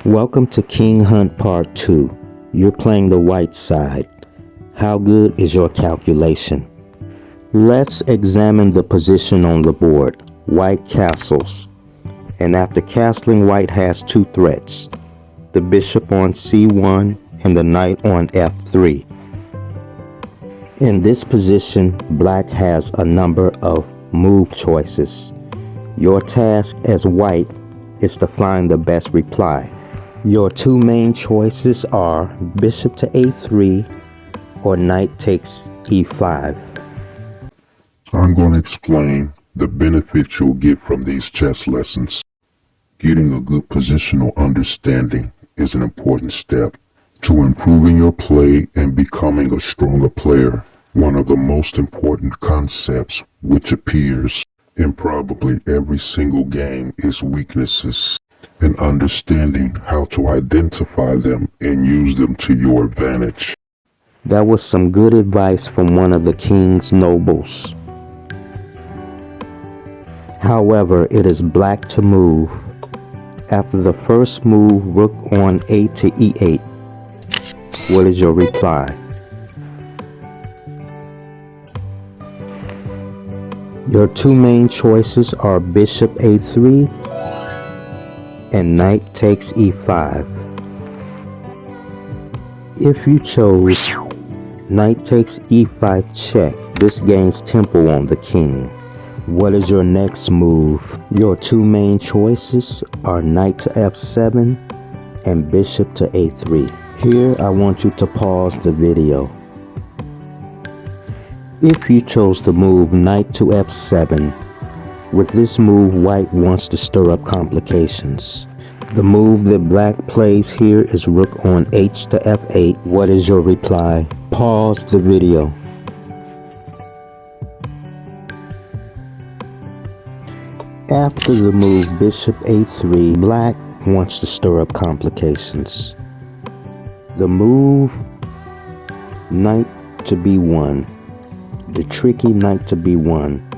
Welcome to King Hunt Part 2. You're playing the white side. How good is your calculation? Let's examine the position on the board. White castles. And after castling, white has two threats. The bishop on c1 and the knight on f3. In this position, black has a number of move choices. Your task as white is to find the best reply. Your two main choices are bishop to a3 or knight takes e5. I'm going to explain the benefits you'll get from these chess lessons. Getting a good positional understanding is an important step to improving your play and becoming a stronger player. One of the most important concepts which appears in probably every single game is weaknesses, and understanding how to identify them and use them to your advantage. That was some good advice from one of the king's nobles. However, it is black to move. After the first move, rook on a to e8. What is your reply? Your two main choices are bishop a3 and knight takes e5. If you chose knight takes e5 check, this gains tempo on the king. What is your next move? Your two main choices are knight to f7 and bishop to a3. Here I want you to pause the video. If you chose to move knight to f7, with this move white wants to stir up complications. The move that black plays here is rook on h to f8. What is your reply? Pause the video. After the move bishop a3, black wants to stir up complications. The move knight to b1, the tricky knight to b1.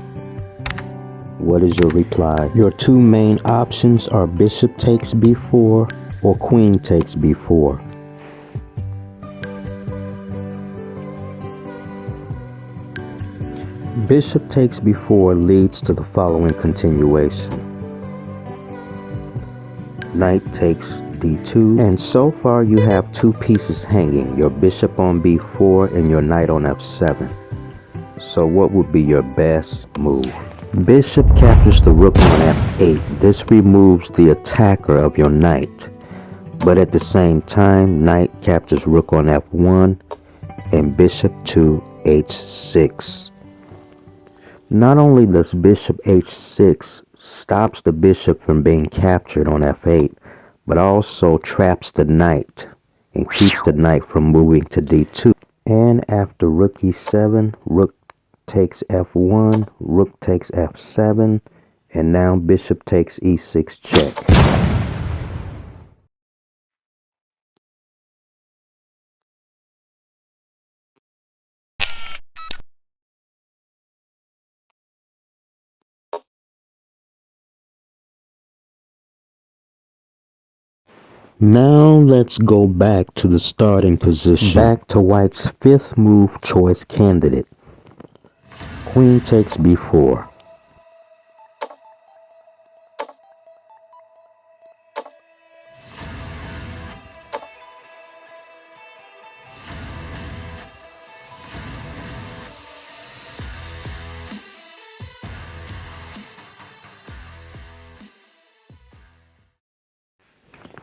What is your reply? Your two main options are bishop takes b4 or queen takes b4. Bishop takes b4 leads to the following continuation. Knight takes d2, and so far you have two pieces hanging, your bishop on b4 and your knight on f7. So what would be your best move? Bishop captures the rook on f8. This removes the attacker of your knight. But at the same time, knight captures rook on f1 and bishop to h6. Not only does bishop h6 stops the bishop from being captured on f8, but also traps the knight and keeps the knight from moving to d2. And after rook e7, rook takes f1, rook takes f7, and now bishop takes e6 check. Now let's go back to the starting position. Back to white's fifth move choice candidate. Queen takes b4.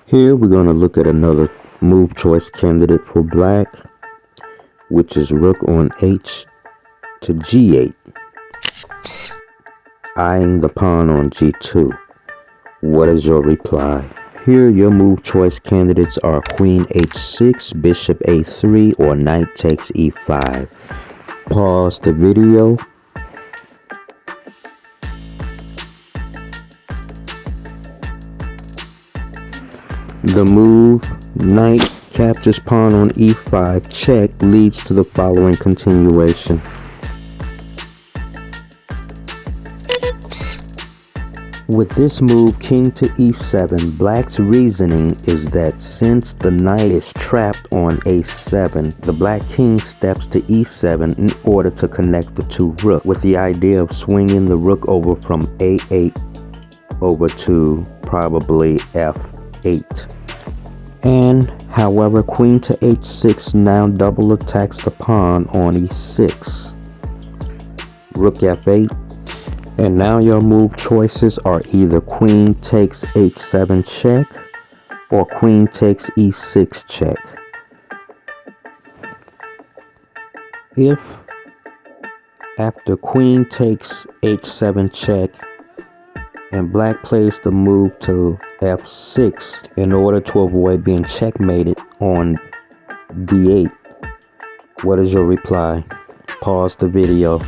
Here we're going to look at another move choice candidate for black, which is rook on h to g8, eyeing the pawn on g2. What is your reply? Here your move choice candidates are queen h6, bishop a3, or knight takes e5. Pause the video. The move knight captures pawn on e5 check leads to the following continuation. With this move, king to e7, black's reasoning is that since the knight is trapped on a7, the black king steps to e7 in order to connect the two rooks, with the idea of swinging the rook over from a8 over to probably f8. And however, queen to h6 now double attacks the pawn on e6. Rook f8. And now your move choices are either queen takes h7 check or queen takes e6 check. If after queen takes h7 check and black plays the move to f6 in order to avoid being checkmated on d8, what is your reply? Pause the video.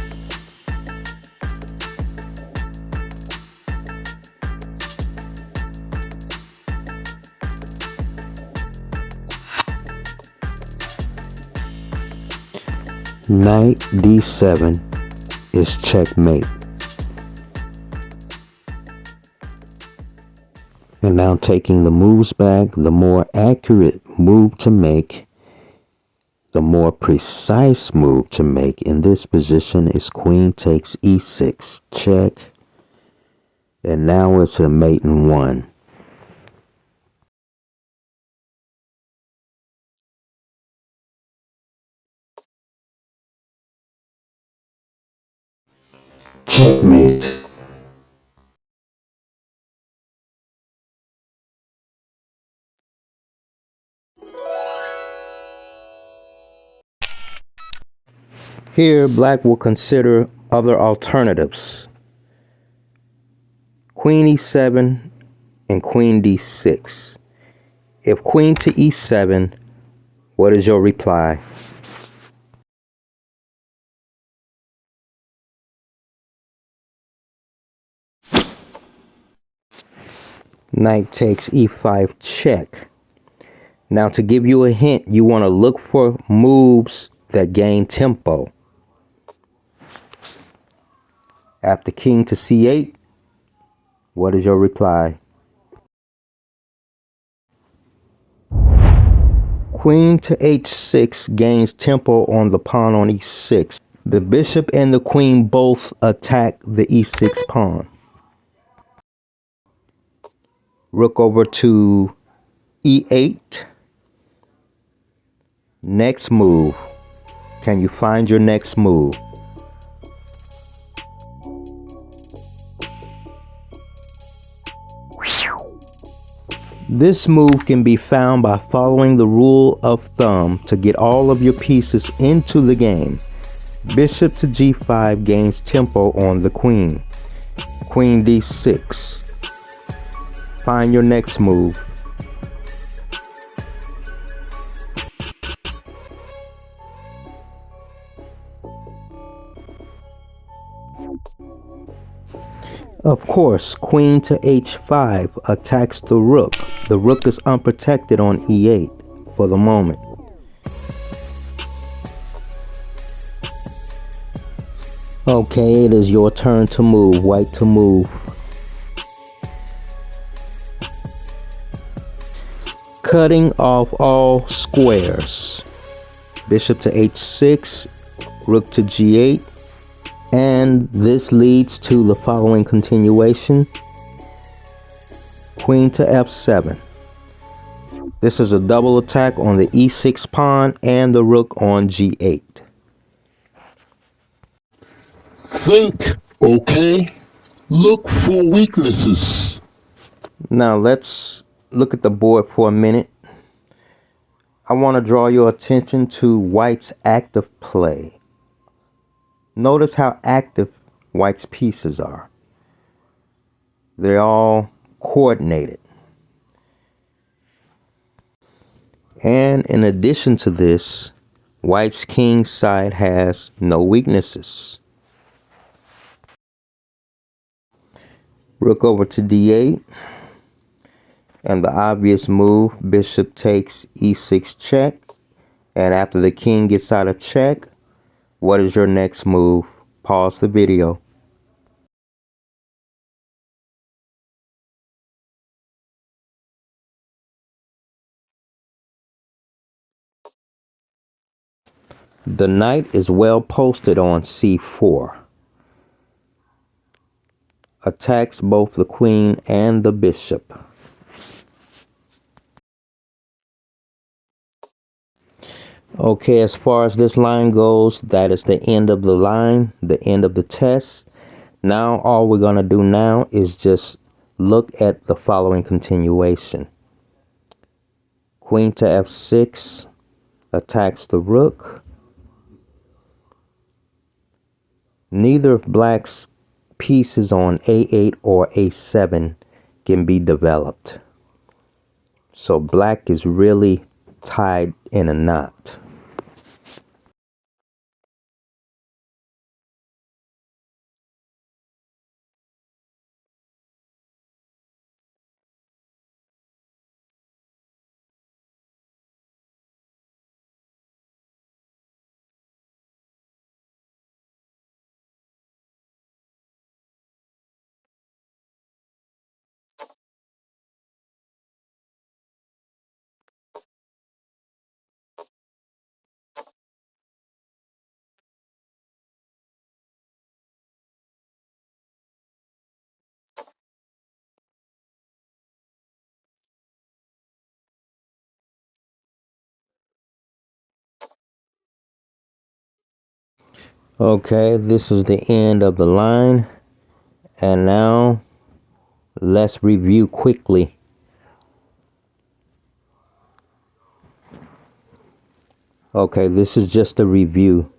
Knight d7 is checkmate. And now taking the moves back, the more accurate move to make, the more precise move to make in this position is queen takes e6 check. And now it's a mate in one. Checkmate. Here, black will consider other alternatives. Queen e7 and queen d6. If queen to e7, what is your reply? Knight takes e5 check. Now to give you a hint, you want to look for moves that gain tempo. After king to c8, what is your reply? Queen to h6 gains tempo on the pawn on e6. The bishop and the queen both attack the e6 pawn. Rook over to e8. Next move. Can you find your next move? This move can be found by following the rule of thumb to get all of your pieces into the game. Bishop to g5 gains tempo on the queen. Queen d6. Find your next move. Of course, queen to h5 attacks the rook. The rook is unprotected on e8 for the moment. Okay, it is your turn to move. White to move. Cutting off all squares. Bishop to h6, rook to g8, and this leads to the following continuation. Queen to f7. This is a double attack on the e6 pawn and the rook on g8. Think, okay? Look for weaknesses. Now let's look at the board for a minute. I want to draw your attention to white's active play. Notice how active white's pieces are. They're all coordinated. And in addition to this, white's king side has no weaknesses. Rook over to d8. And the obvious move, bishop takes e6 check. And after the king gets out of check, what is your next move? Pause the video. The knight is well posted on c4. Attacks both the queen and the bishop. Okay, as far as this line goes, that is the end of the line, the end of the test. Now all we're going to do now is just look at the following continuation. Queen to f6 attacks the rook. Neither of black's pieces on a8 or a7 can be developed. So black is really tied in a knot. Okay, this is the end of the line. And now let's review quickly. Okay, this is just a review.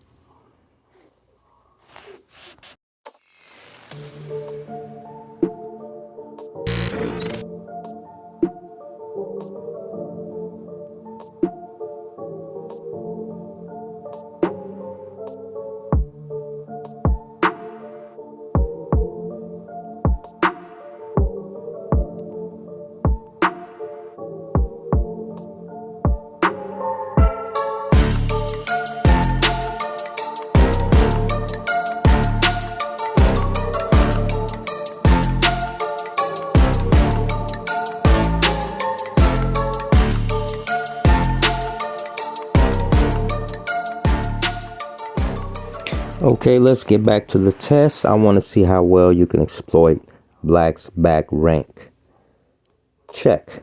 Okay, let's get back to the test. I want to see how well you can exploit black's back rank. Check.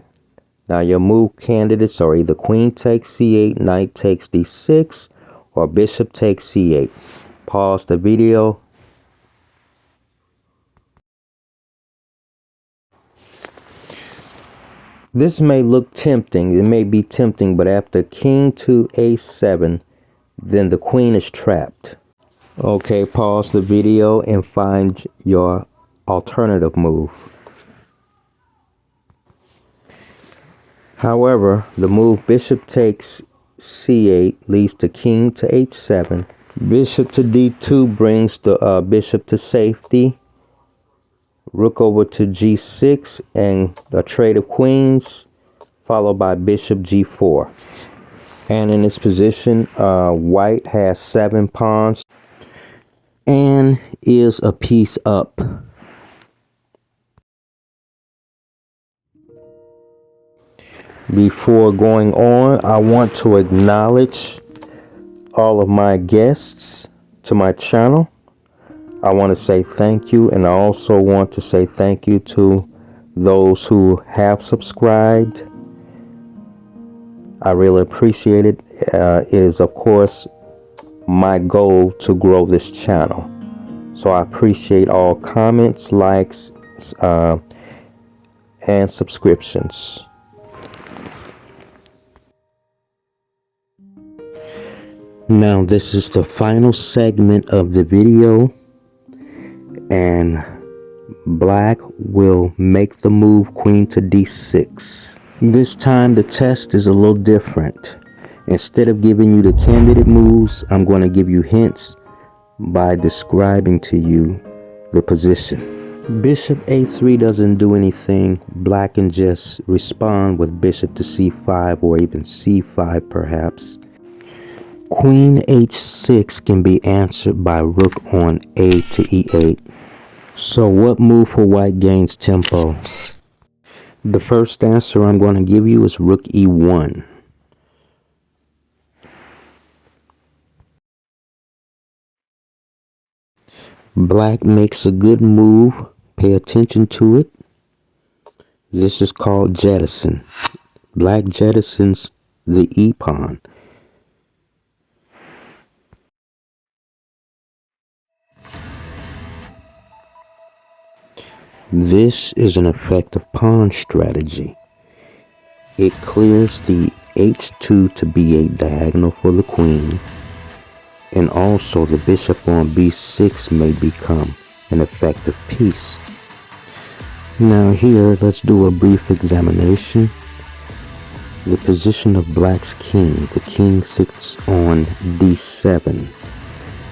Now your move candidates are either queen takes c8, knight takes d6, or bishop takes c8. Pause the video. This may look tempting. It may be tempting, but after king to a7, then the queen is trapped. Okay, pause the video and find your alternative move. However, the move bishop takes c8 leads to king to h7. Bishop to d2 brings the bishop to safety. Rook over to g6 and a trade of queens, followed by bishop g4. And in this position, white has 7 pawns and is a piece up. Before going on, I want to acknowledge all of my guests to my channel. I want to say thank you, and I also want to say thank you to those who have subscribed. I really appreciate it. It is, of course, my goal to grow this channel. So I appreciate all comments, likes, and subscriptions. Now this is the final segment of the video, and black will make the move queen to d6. This time the test is a little different. Instead of giving you the candidate moves, I'm going to give you hints by describing to you the position. Bishop a3 doesn't do anything. Black can just respond with bishop to c5 or even c5 perhaps. Queen h6 can be answered by rook on a to e8. So what move for white gains tempo? The first answer I'm going to give you is rook e1. Black makes a good move. Pay attention to it. This is called jettison. Black jettisons the e-pawn. This is an effective pawn strategy. It clears the h2 to b8 diagonal for the queen, and also the bishop on b6 may become an effective piece. Now here, let's do a brief examination. The position of Black's king. The king sits on d7.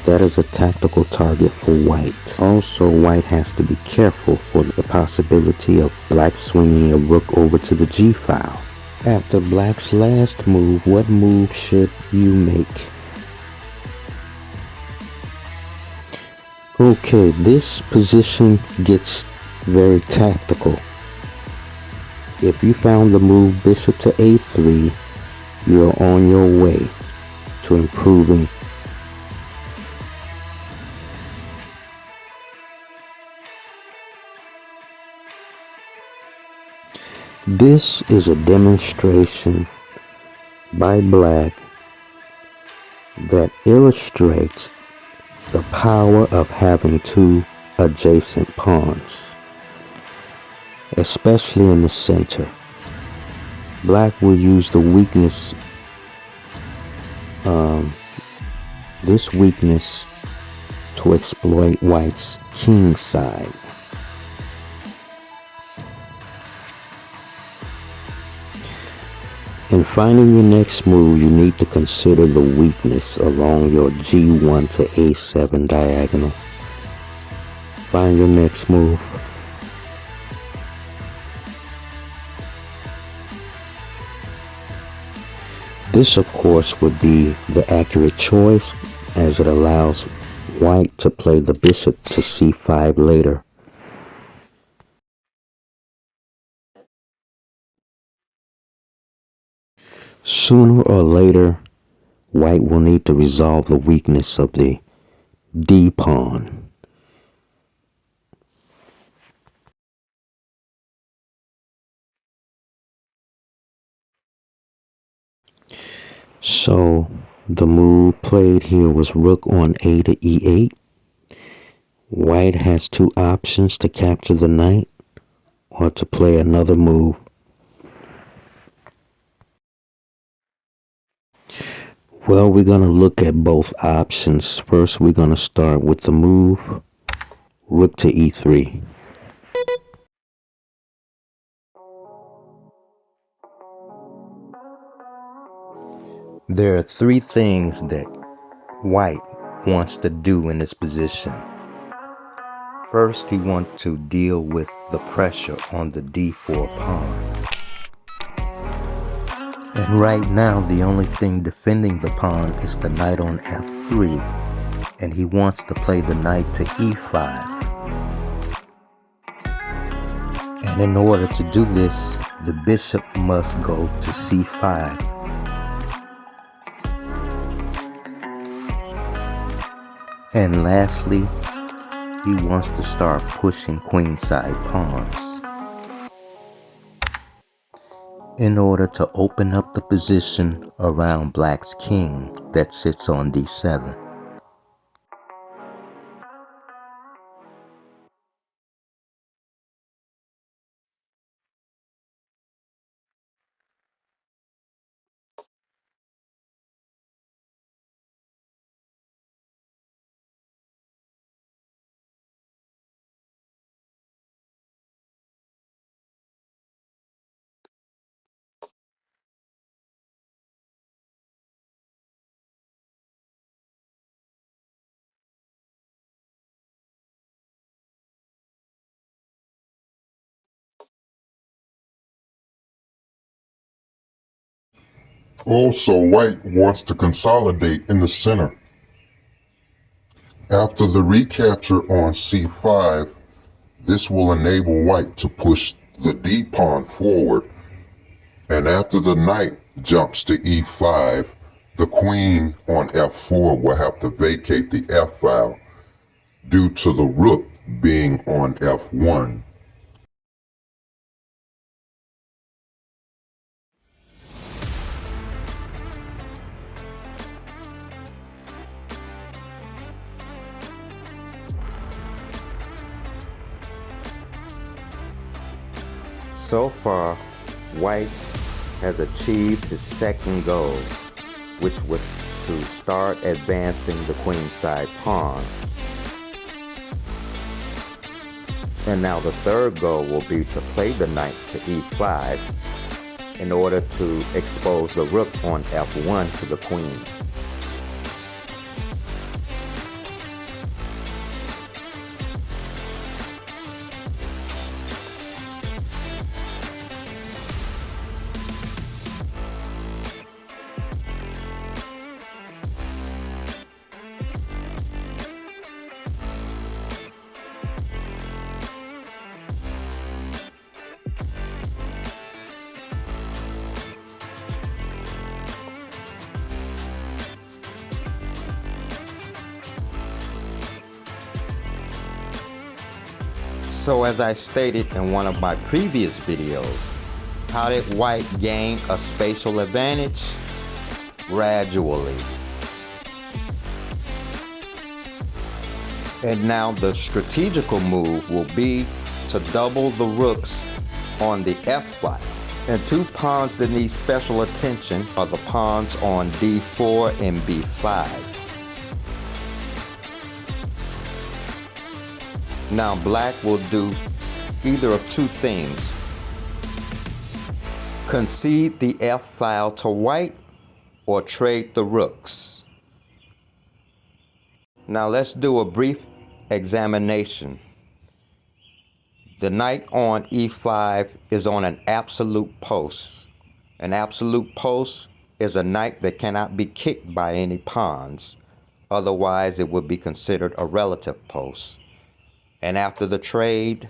That is a tactical target for White. Also, White has to be careful for the possibility of Black swinging a rook over to the g file. After Black's last move, what move should you make? Okay, this position gets very tactical. If you found the move bishop to a3, you're on your way to improving. This is a demonstration by Black that illustrates the power of having two adjacent pawns, especially in the center. Black will use the weakness, this weakness, to exploit White's king side. In finding your next move, you need to consider the weakness along your g1 to a7 diagonal. Find your next move. This, of course, would be the accurate choice, as it allows White to play the bishop to c5 later. Sooner or later, White will need to resolve the weakness of the d-pawn. So, the move played here was rook on a to e8. White has two options: to capture the knight or to play another move. Well, we're going to look at both options. First, we're going to start with the move rook to e3. There are three things that White wants to do in this position. First, he wants to deal with the pressure on the d4 pawn. And right now, the only thing defending the pawn is the knight on f3, and he wants to play the knight to e5. And in order to do this, the bishop must go to c5. And lastly, he wants to start pushing queenside pawns in order to open up the position around Black's king that sits on d7. Also, White wants to consolidate in the center. After the recapture on c5, this will enable White to push the d-pawn forward, and after the knight jumps to e5, the queen on f4 will have to vacate the f-file, due to the rook being on f1. So far, White has achieved his second goal, which was to start advancing the queenside pawns. And now the third goal will be to play the knight to e5 in order to expose the rook on f1 to the queen. So as I stated in one of my previous videos, how did White gain a spatial advantage? Gradually. And now the strategical move will be to double the rooks on the F file. And two pawns that need special attention are the pawns on D4 and B5. Now Black will do either of two things. Concede the F file to White or trade the rooks. Now let's do a brief examination. The knight on E5 is on an absolute post. An absolute post is a knight that cannot be kicked by any pawns. Otherwise, it would be considered a relative post. And after the trade,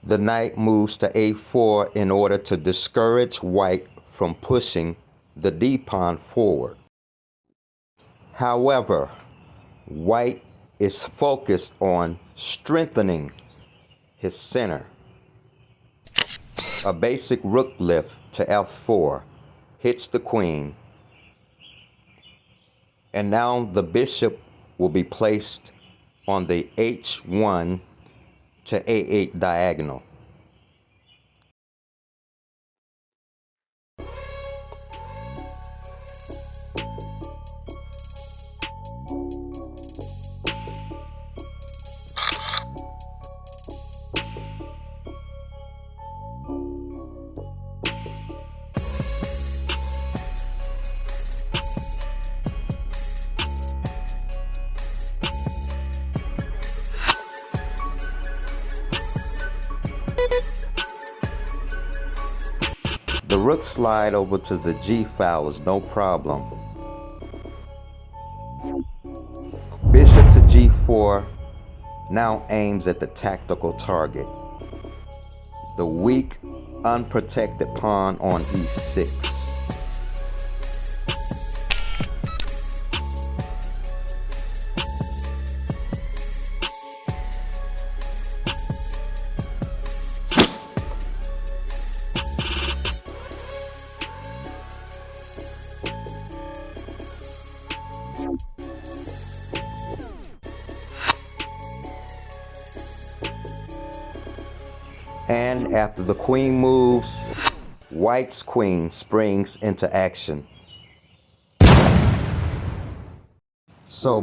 the knight moves to A4 in order to discourage White from pushing the D pawn forward. However, White is focused on strengthening his center. A basic rook lift to F4 hits the queen. And now the bishop will be placed on the H1 to A8 diagonal. The rook slide over to the G file is no problem. Bishop to G4 now aims at the tactical target. The weak, unprotected pawn on E6. And after the queen moves, White's queen springs into action. So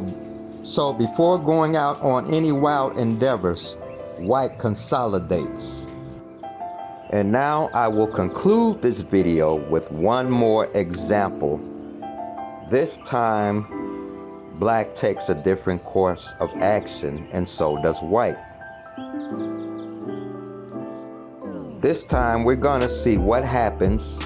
before going out on any wild endeavors, White consolidates. And now I will conclude this video with one more example. This time, Black takes a different course of action, and so does White. This time we're gonna see what happens.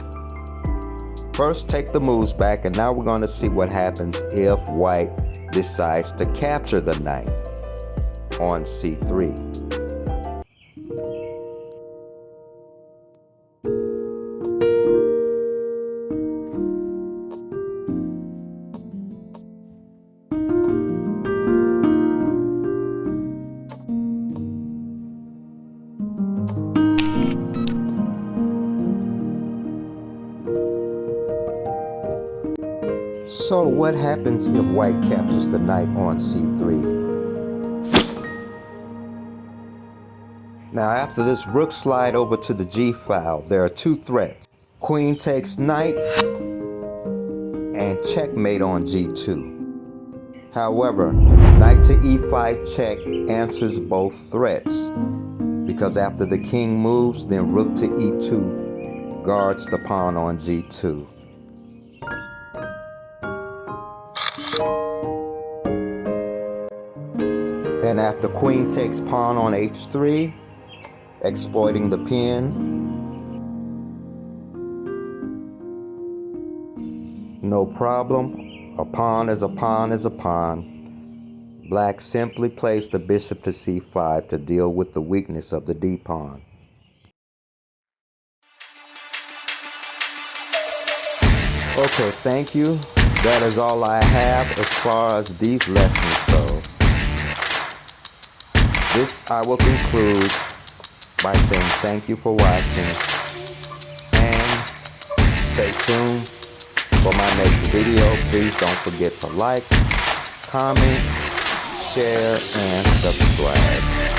First take the moves back, and now we're gonna see what happens if White decides to capture the knight on C3. So what happens if white captures the knight on c3? Now after this rook slide over to the g file, there are two threats. Queen takes knight and checkmate on g2. However, knight to e5 check answers both threats, because after the king moves, then rook to e2 guards the pawn on g2. And after queen takes pawn on h3, exploiting the pin, no problem. A pawn is a pawn is a pawn. Black simply plays the bishop to c5 to deal with the weakness of the d-pawn. Okay, thank you. That is all I have as far as these lessons go. This I will conclude by saying thank you for watching, and stay tuned for my next video. Please don't forget to like, comment, share, and subscribe.